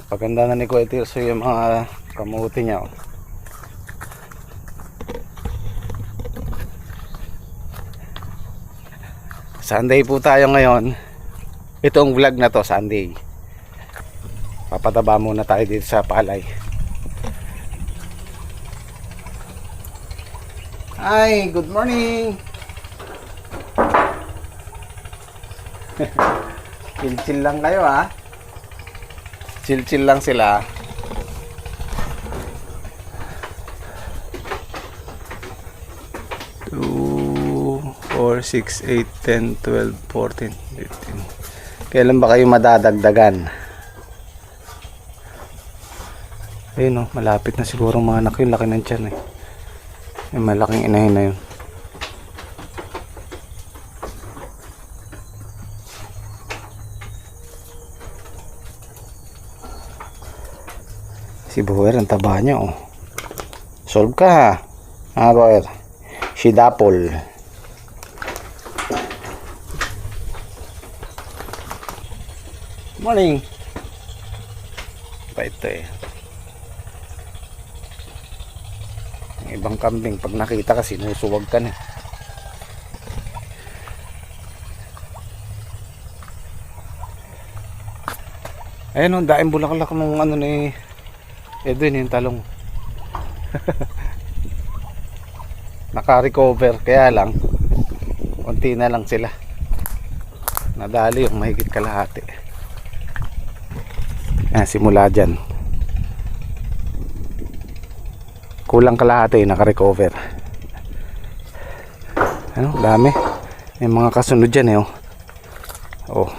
Paganda na ni Kuya Tirso yung mga kamuti niya. Oh. Sunday po tayo ngayon. Itong vlog na to Sunday. Papataba muna tayo dito sa palay. Hi, good morning. Chill-chill lang kayo ha. Chill-chill lang sila. Two, 4, 6, 8, 10, 12, 14, 15. Kailan ba kayo madadagdagan? Ayun oh, malapit na siguro mga anak yun. Laki ng tiyan eh. Yung malaking inahin na yun. Si Boer, ang taba niya oh. Solve ka ha. Ha Boer. Si Dapol. Morning. Pa ito eh. Ang ibang kambing pag nakita ka sinusuwag ka na. Ayun oh, daing bulaklak nung ano ni Edwin yung talong. Naka-recover kaya lang konti na lang sila. Nadali yung mahigit kalahati. Simula dyan kulang kalahati naka-recover. Ano, dami. May mga kasunod dyan eh oh. Oh.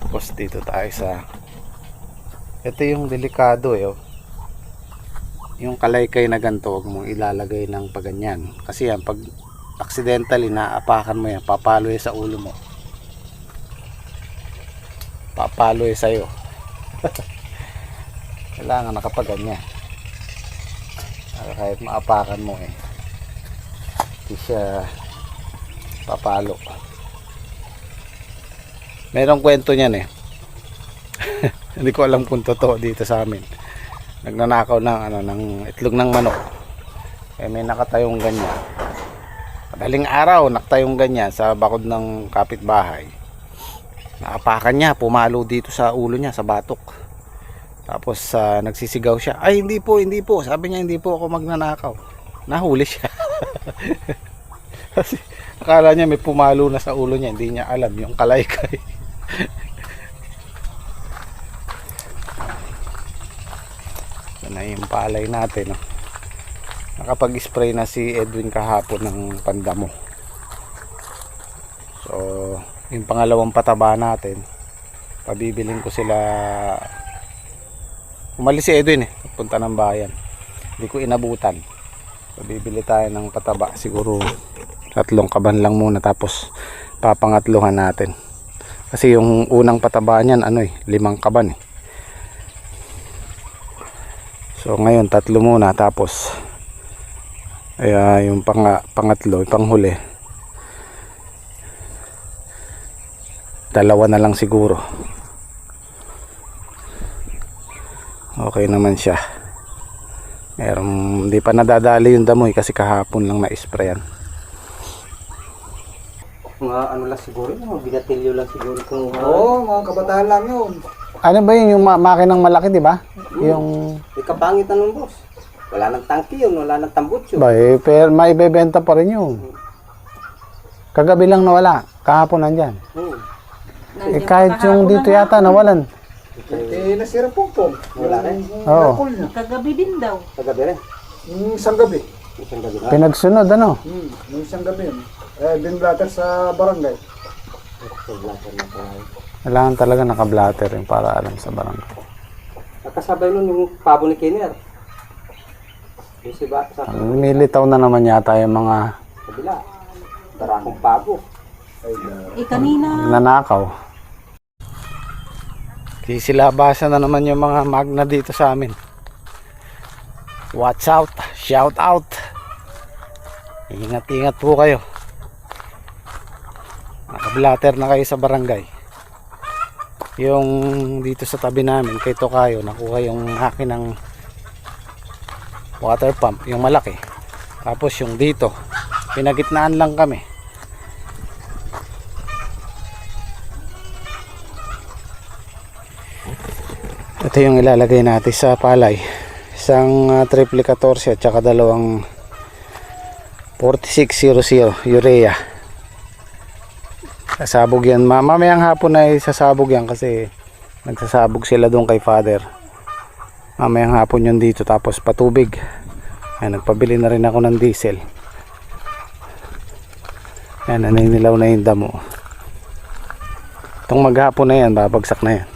Tapos dito tayo sa ito yung delikado eh oh. Yung kalaykay na ganito huwag mong ilalagay ng paganyan kasi yan pag accidentally naapakan mo yan papalo sa ulo mo, papalo sa'yo. Kailangan nakapaganyan kahit maapakan mo eh hindi siya papalo. Merong kwento niyan eh. Hindi ko alam kung totoo dito sa amin. Nagnanakaw ng ano ng itlog ng manok. May nakatayong ganyan. Madaling araw nakatayong ganyan sa bakod ng kapitbahay. Naapakan niya, pumalo dito sa ulo niya, sa batok. Tapos nagsisigaw siya. Ay hindi po, hindi po. Sabi niya hindi po ako magnanakaw. Nahuli siya. Kasi akala niya may pumalo na sa ulo niya, hindi niya alam yung kalaykay. Ito na yung palay natin oh. Nakapag-spray na si Edwin kahapon ng pandamo. So yung pangalawang pataba natin pabibilin ko sila. Umalis si Edwin eh, punta ng bayan, hindi ko inabutan. Pabibili tayo ng pataba, siguro 3 kaban lang muna tapos papangatluhan natin. Kasi yung unang pataba niyan ano eh, 5 kaban eh. So ngayon 3 muna tapos yung pangatlo, yung panghuli 2 na lang siguro. Okay naman siya. Hindi pa nadadali yung damoy kasi kahapon lang na-sprayan. Mga ano lang siguro, mga binatilyo lang siguro kung Oo, mga kabataan lang yun. ano ba yun, yung makinang malaki, di ba? Yung May kapangit na nun, boss. Wala nang tangki yun, wala nang tambutso. ba pero maibebenta pa rin yun. Kagabi lang nawala, kahapon nandyan. Kahit yung dito yata nawalan. Nasira pong. Wala rin. Oo. Kagabi din daw. Kagabi rin. Isang gabi. Isang gabi na. Pinagsunod ano? Yung isang gabi yun. Binblatter sa barangay. Kailangan talaga naka-blatter yung para alam sa barangay. Nakasabay nun yung pabo ni Kenner. Yung siba sa Militaw na naman yata yung mga kabila. Darakong pabo. Kanina. nanakaw. Sisilabasa na naman yung mga magna dito sa amin. Watch out, shout out. Ingat-ingat po kayo. Nakablatter na kayo sa barangay. Yung dito sa tabi namin kay Tokayo, nakuha yung akin ng water pump, yung malaki. Tapos yung dito, pinagitnaan lang kami. Ito yung ilalagay natin sa palay. Isang triple 14 at saka dalawang 4600 urea. Sasabog yan. Mamayang hapon na sasabog yan kasi nagsasabog sila doon kay father. Mamayang hapon yun dito, tapos patubig. Ay, nagpabili na rin ako ng diesel. Yan, naninilaw na yung damo. Itong maghapon na yan, babagsak na yan.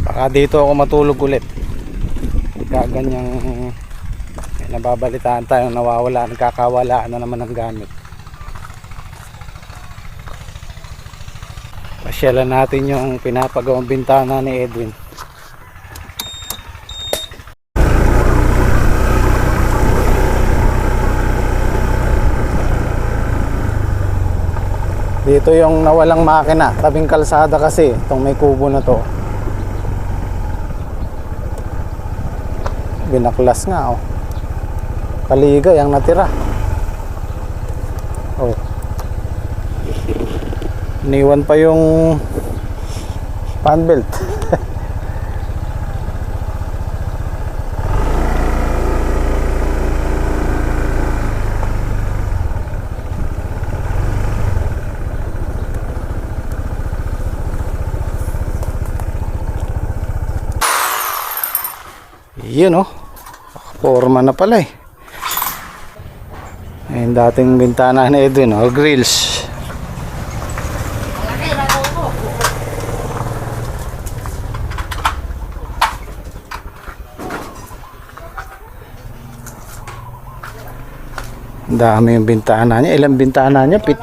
Baka dito ako matulog ulit. Gaganyang nababalitaan tayo, nawawala, nagkakawalaan na naman ng gamit. Pasyalan natin yung pinapagawang bintana ni Edwin. Dito yung nawalang makina, tabing kalsada kasi, itong may kubo na to. Binaklas nga, oh. Kaligay ang natira. Oh. Iniwan pa yung fan belt. Yun, oh. Forma na pala eh. Ayun dating bintana ni Edwin, oh, grills. Ang dami yung bintana niya. Ilang bintana niya? 7.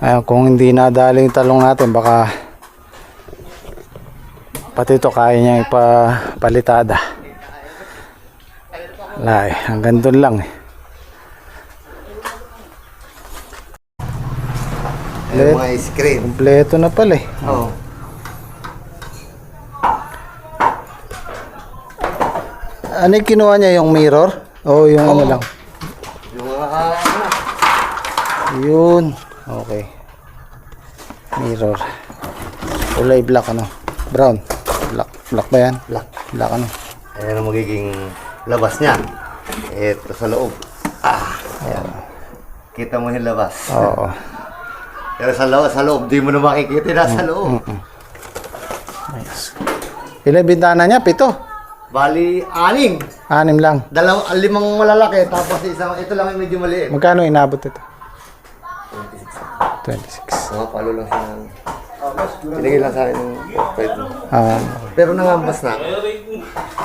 Ayun, kung hindi nadali yung talong natin, baka pati ito kaya niya ipapalitada. Lai, hanggang doon lang eh. Yung mga screen. Kompleto na pala eh. Oo. Ano yung kinuha niya? Yung mirror? O yung ano lang? Yung mga Yun. Okay. Mirror. Kulay black ano? Brown. Black. Black ba yan? Black. Black ano? ayan ang magiging labas niya. Ito sa loob. Ayan. Kita mo yung labas. Oo. Pero sa loob, di mo na makikita nasa loob. Nice. Ilang bintana niya? 7. Bali, 6. 6 lang. 5 malalaki, tapos ito lang yung medyo maliit. Magkano inabot ito? 26. 26. Mga palo lang siya ng... Pinigil lang sa akin ng 5. Ah, Pero nangambas na ako.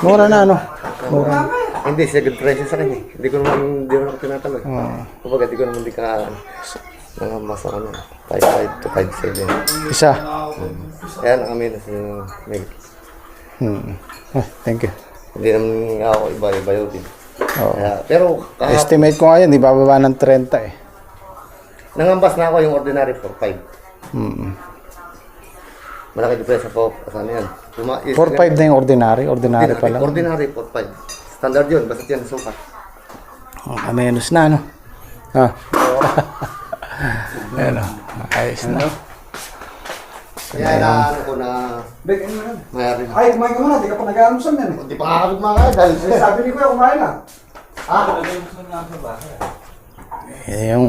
mura na ano? Mura. Hindi, siya good price sa akin eh. Hindi ko naman tinatanong. Kumbaga, hindi ko naman nangambas ako na 5.5 to 5.7. Isa. Kaya kami na sa may... Ah, thank you. Hindi naman ako iba-iba yun din. Oo. Pero Estimate ko nga yan, di bababa ng 30 eh. nangambas na ako yung ordinary 4.5. Malaki diferensya po. Saan yan? 4.5 na yung ordinary. Ordinary pa lang. Ordinary 4.5. Standard yun. Basta yan sukat. Oh, menos na, no? Ah. Ayan o. Ayos na. Kaya na ano ko na Bek, ano yan? mayari na. Ay, kumain ka muna. Di ka pa nag-aamusan yan eh. Hindi pa kakabig mga kaya dahil Sabi ni Kuya, kumain na. Yan yung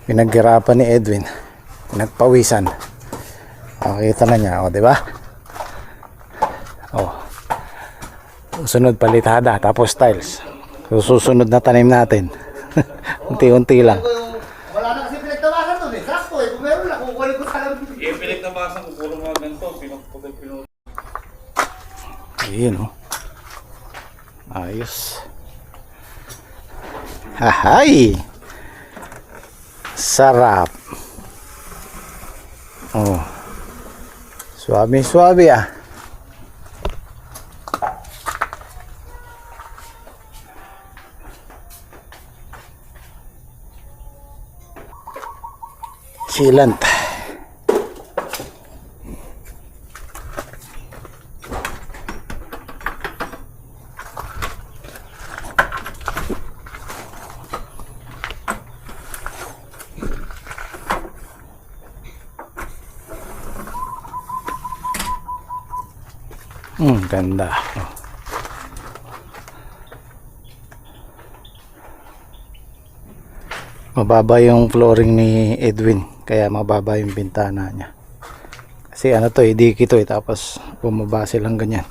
pinaghirapan ni Edwin. Pinagpawisan. Makikita na niya, o, di ba? Oh. Susunod palitada, tapos tiles. Susunod na tanim natin. Unti-unti lang. wala na kasi pinagtawasan doon eh. Sakto eh. Kung meron lang, kukunin ko sa lang. Pinagtabasan ko puro mga ganito, pinag Ayun, oh. Ayos. Hahay! Sarap. Oh. Suabe-suabe ah. sealant. Ganda. Oh. Mababa yung flooring ni Edwin, kaya mababa yung bintana niya. Kasi ano to, diki to tapos bumaba silang ganyan.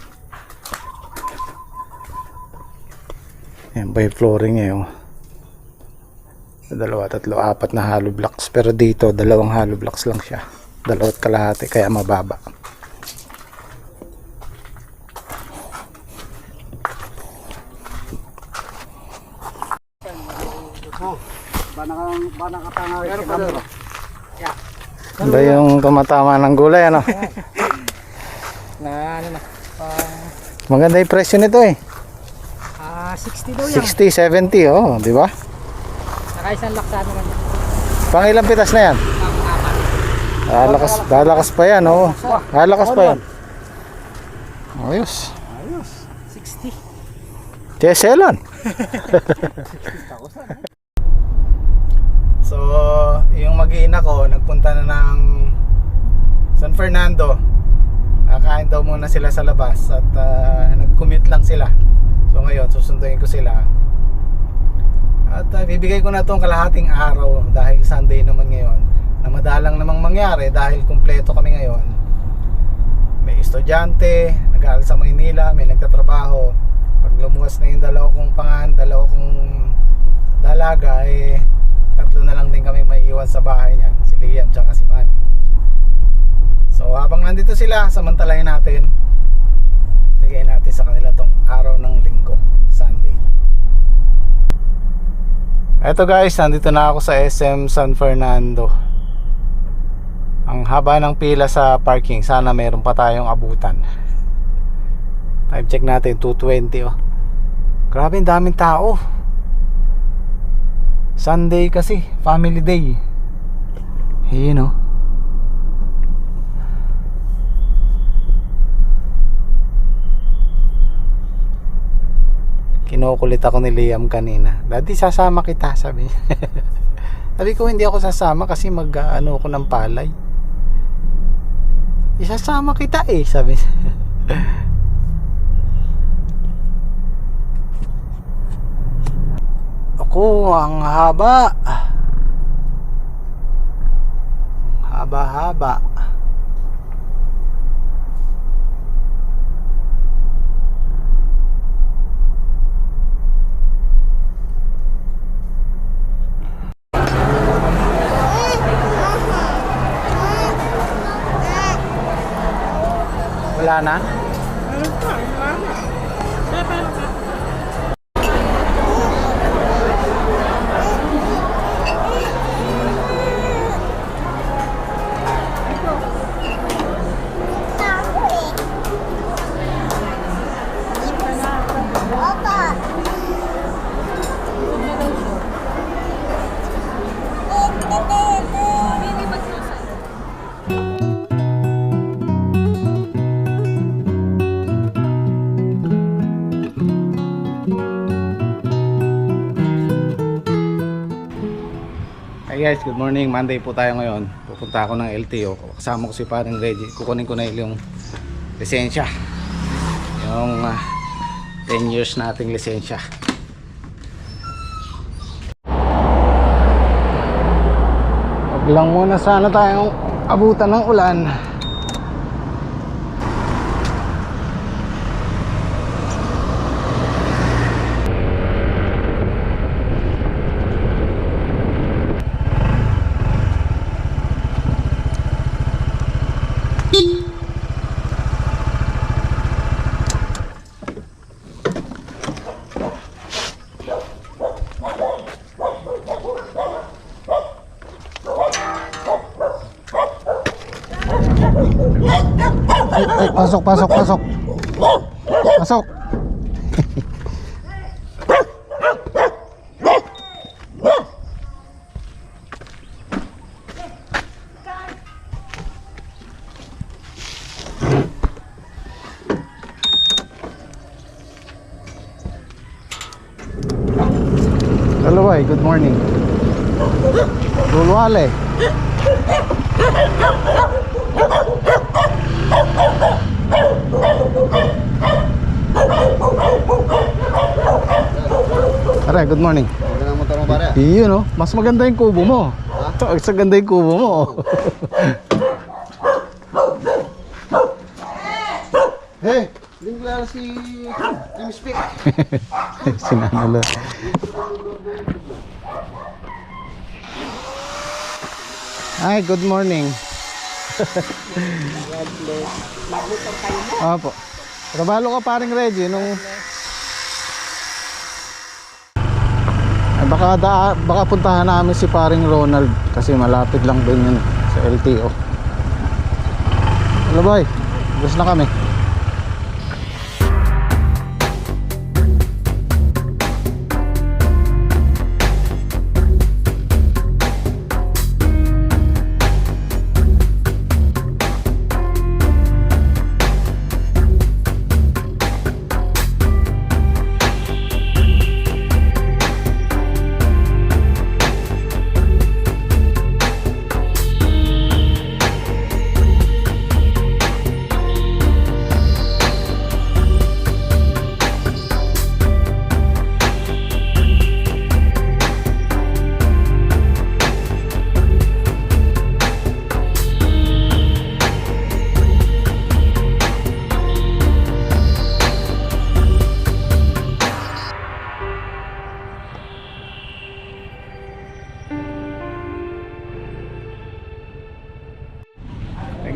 Yan ba yung flooring niya yung dalawa, tatlo, apat na hollow blocks. Pero dito, dalawang hollow blocks lang siya. Dalawat kalahati, kaya mababa. Ba yung tumatama ng gulay ano? Na ano na. Maganda yung presyo nito eh. 60 daw yan. 60, 70 oh, di ba? Saka isang laksa naman. Pang ilang pitas na yan? Lalakas pa yan oh. Lalakas pa yan. Ayos. 60. Cheselan. So, yung mag-iina ko nagpunta na ng San Fernando. Kain daw muna sila sa labas at nag-commute lang sila. So ngayon susunduin ko sila. At bibigay ko na itong kalahating araw dahil Sunday naman ngayon. Na madalang namang mangyari dahil kumpleto kami ngayon. May estudyante, nag-aaral sa Maynila, may nagtatrabaho. Pag lumuwas na yung dalawa kong dalaga eh tatlo na lang din kami maiiwan sa bahay niya, si Liam tsaka si Manny. So habang nandito sila, samantalahin natin, bigay natin sa kanila tong araw ng linggo, Sunday. Eto guys, nandito na ako sa SM San Fernando. Ang haba ng pila sa parking, sana meron pa tayong abutan. Time check natin, 2:20 oh. Grabe, ang daming tao. Sunday kasi, family day. Ayun oh. Kinukulit ako ni Liam kanina. Daddy, sasama kita, sabi niya. Sabi ko, hindi ako sasama kasi mag-ano ako ng palay. Isasama kita eh, sabi niya. Ako, ang haba. Haba-haba. Wala na? Hey guys, good morning. Monday po tayo ngayon. Pupunta ako ng LTO. Kasama ko si parang Reggie. Kukunin ko na yung lisensya. Yung 10 years nating lisensya. Wag lang muna sana tayong abutan ng ulan. Ay, pasok. Pasok. boy, good morning. Dulwale. Pare, good morning. Maganda ang motor mo pare. Iyon no, mas maganda yung kubo mo. Mas maganda yung kubo mo. Hey, hindi ko kilala si James Pick. Sinanalo. Hi, good morning. Opo. Trabalo ka paring Reggie nung baka puntahan namin si paring Ronald kasi malapit lang din yun sa LTO. Hello boy, bus na kami.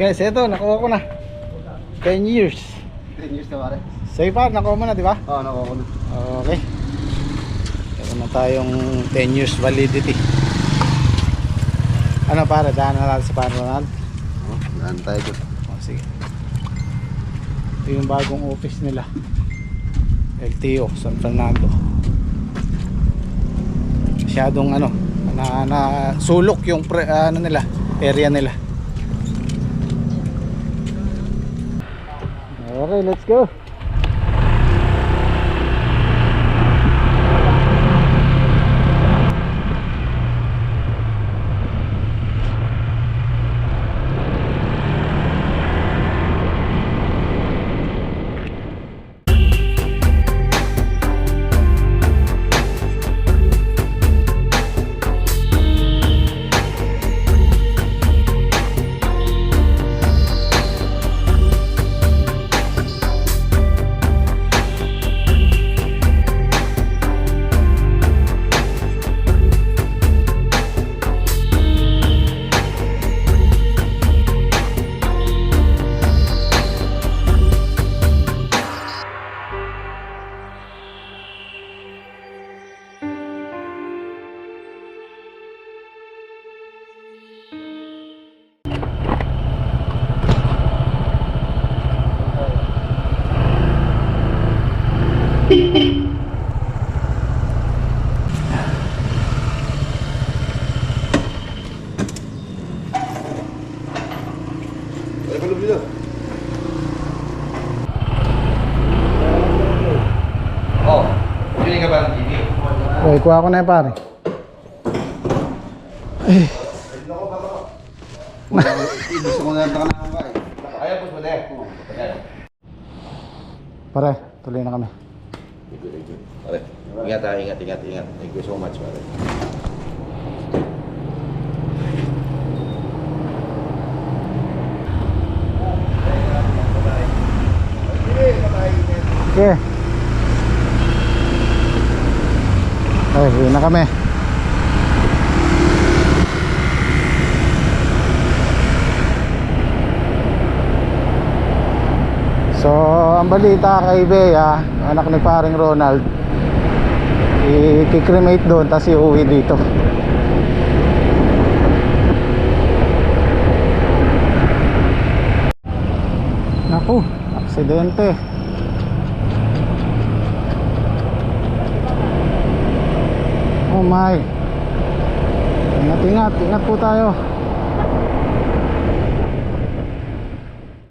Guys, eto, nakuha ko na 10 years. 10 years na pare. Safe pa, nakuha mo na, di ba? Oo, nakuha ko na. Okay. Meron na tayong 10 years validity. Ano para, daan na natin sa Ronald? Daan tayo dyan. Oh, sige. Ito yung bagong office nila. LTO, San Fernando. Masyadong sulok yung area nila. Okay, let's go. Oh, yun ka ba ng TV? Okay, kuha ko na yung pare. Gusto ko na lang na ako eh. Ayaw po mo na. Pare, tuloy na kami. Pare, ingat ha, ingat. Thank you so much, pare. Okay. Ay, uwi na kami. So, ang balita kay Bea, anak ni paring Ronald, i-cremate doon, tapos iuwi dito. Naku, aksidente. Oh my. Ingat po tayo.